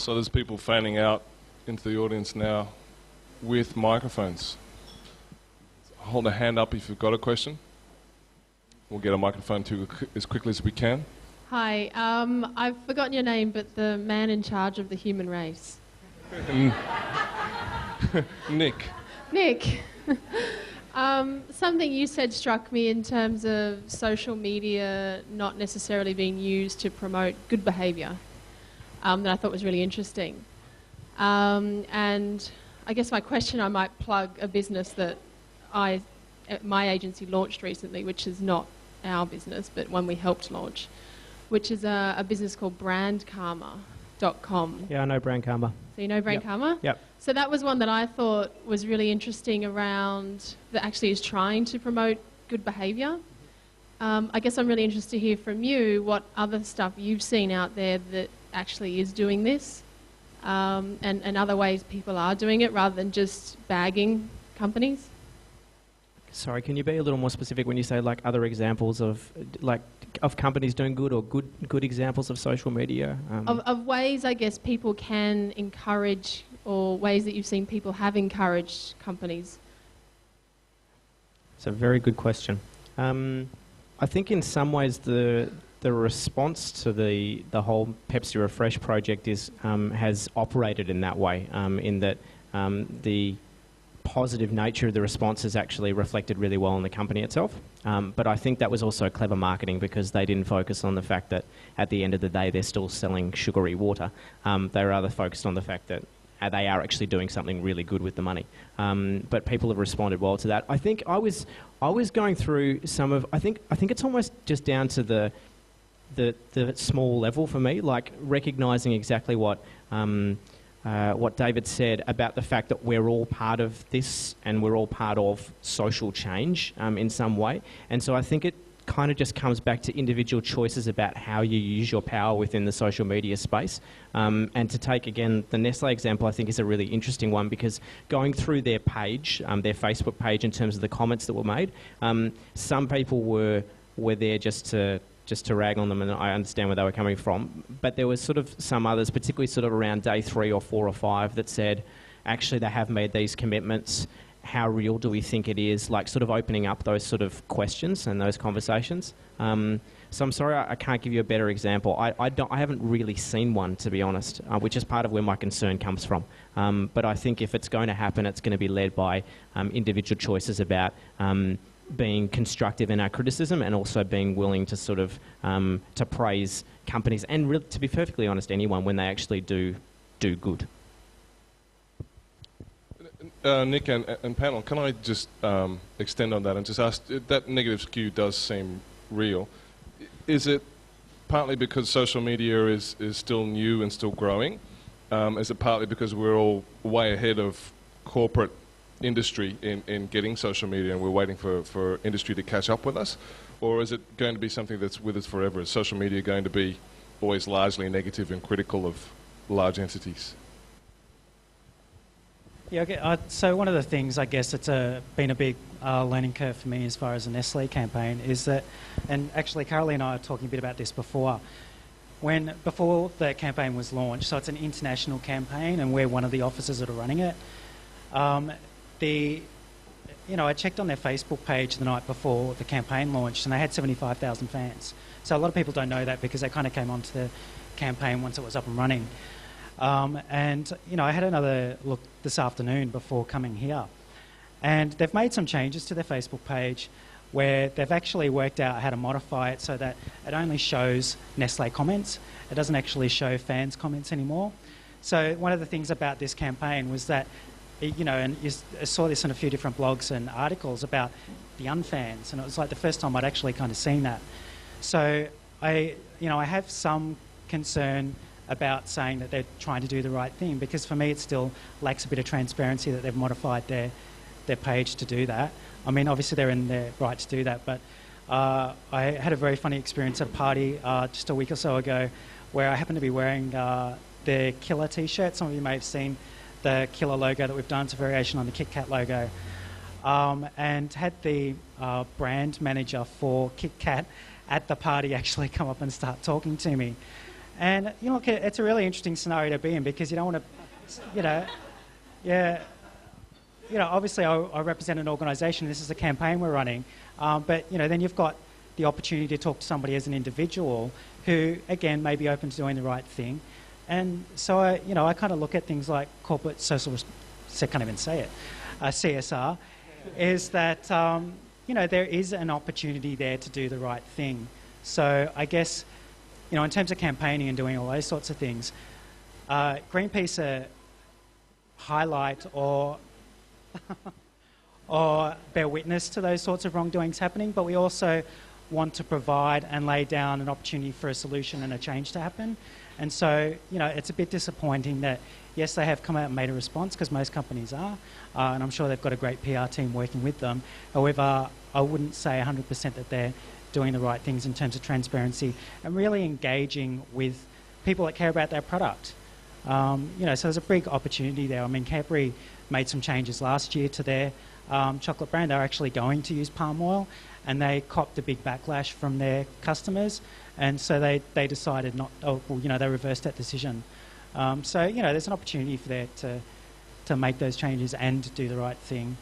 So there's people fanning out into the audience now with microphones. Hold a hand up if you've got a question. We'll get a microphone to you as quickly as we can. Hi, I've forgotten your name, but the man in charge of the human race. Nick. Nick. Something you said struck me in terms of social media not necessarily being used to promote good behaviour, that I thought was really interesting. And I guess my question, I might plug a business that my agency launched recently, which is not our business, but one we helped launch, which is a business called brandkarma.com. Yeah, I know Brand Karma. So you know Brand Karma? Yep. So that was one that I thought was really interesting around, that actually is trying to promote good behaviour. I guess I'm really interested to hear from you what other stuff you've seen out there that actually is doing this, and other ways people are doing it rather than just bagging companies. Sorry, can you be a little more specific when you say like other examples of companies doing good, or good examples of social media? Of ways, I guess, people can encourage, or ways that you've seen people have encouraged companies. It's a very good question. I think in some ways the response to the whole Pepsi Refresh project has operated in that way, in that the positive nature of the response is actually reflected really well in the company itself. But I think that was also clever marketing, because they didn't focus on the fact that at the end of the day they're still selling sugary water. They rather focused on the fact that they are actually doing something really good with the money. But people have responded well to that. I think I was going through some of, I think it's almost just down to the small level for me, like recognising exactly what David said about the fact that we're all part of this and we're all part of social change in some way. And so I think it kind of just comes back to individual choices about how you use your power within the social media space. And to take, again, the Nestle example, I think is a really interesting one, because going through their page, their Facebook page, in terms of the comments that were made, some people were there just to rag on them, and I understand where they were coming from. But there was sort of some others, particularly sort of around day 3 or 4 or 5, that said, actually, they have made these commitments. How real do we think it is? Like sort of opening up those sort of questions and those conversations. So I'm sorry, I can't give you a better example. I haven't really seen one, to be honest, which is part of where my concern comes from. But I think if it's going to happen, it's going to be led by individual choices about being constructive in our criticism, and also being willing to sort of to praise companies, and to be perfectly honest, anyone, when they actually do good. Nick and panel, can I just extend on that and just ask, that negative skew does seem real. Is it partly because social media is still new and still growing? Is it partly because we're all way ahead of corporate industry in getting social media, and we're waiting for industry to catch up with us? Or is it going to be something that's with us forever? Is social media going to be always largely negative and critical of large entities? Yeah, okay. So one of the things, I guess, that's been a big learning curve for me as far as the Nestle campaign is that, and actually Carolee and I were talking a bit about this before the campaign was launched, so it's an international campaign and we're one of the officers that are running it. I checked on their Facebook page the night before the campaign launched, and they had 75,000 fans. So a lot of people don't know that, because they kind of came onto the campaign once it was up and running. I had another look this afternoon before coming here, and they've made some changes to their Facebook page where they've actually worked out how to modify it so that it only shows Nestle comments. It doesn't actually show fans' comments anymore. So one of the things about this campaign was that, and you saw this in a few different blogs and articles about the unfans, and it was like the first time I'd actually kind of seen that. So I have some concern about saying that they're trying to do the right thing, because for me it still lacks a bit of transparency that they've modified their page to do that. I mean, obviously they're in their right to do that, but I had a very funny experience at a party just a week or so ago where I happened to be wearing the Killer t-shirt. Some of you may have seen the Killer logo that we've done. It's a variation on the Kit Kat logo. And had the brand manager for Kit Kat at the party actually come up and start talking to me. And you know, look, it's a really interesting scenario to be in because you don't want to, obviously I represent an organisation. This is a campaign we're running, but then you've got the opportunity to talk to somebody as an individual who, again, may be open to doing the right thing. And so I kind of look at things like corporate social, I can't even say it, CSR, is that there is an opportunity there to do the right thing. So I guess, in terms of campaigning and doing all those sorts of things, Greenpeace highlight or bear witness to those sorts of wrongdoings happening, but we also want to provide and lay down an opportunity for a solution and a change to happen. And so, it's a bit disappointing that, yes, they have come out and made a response, because most companies are, and I'm sure they've got a great PR team working with them. However, I wouldn't say 100% that they're doing the right things in terms of transparency and really engaging with people that care about their product. So there's a big opportunity there. I mean, Cadbury made some changes last year to their chocolate brand. They're actually going to use palm oil, and they copped a big backlash from their customers, and so they decided they reversed that decision. So there's an opportunity for there to make those changes and do the right thing.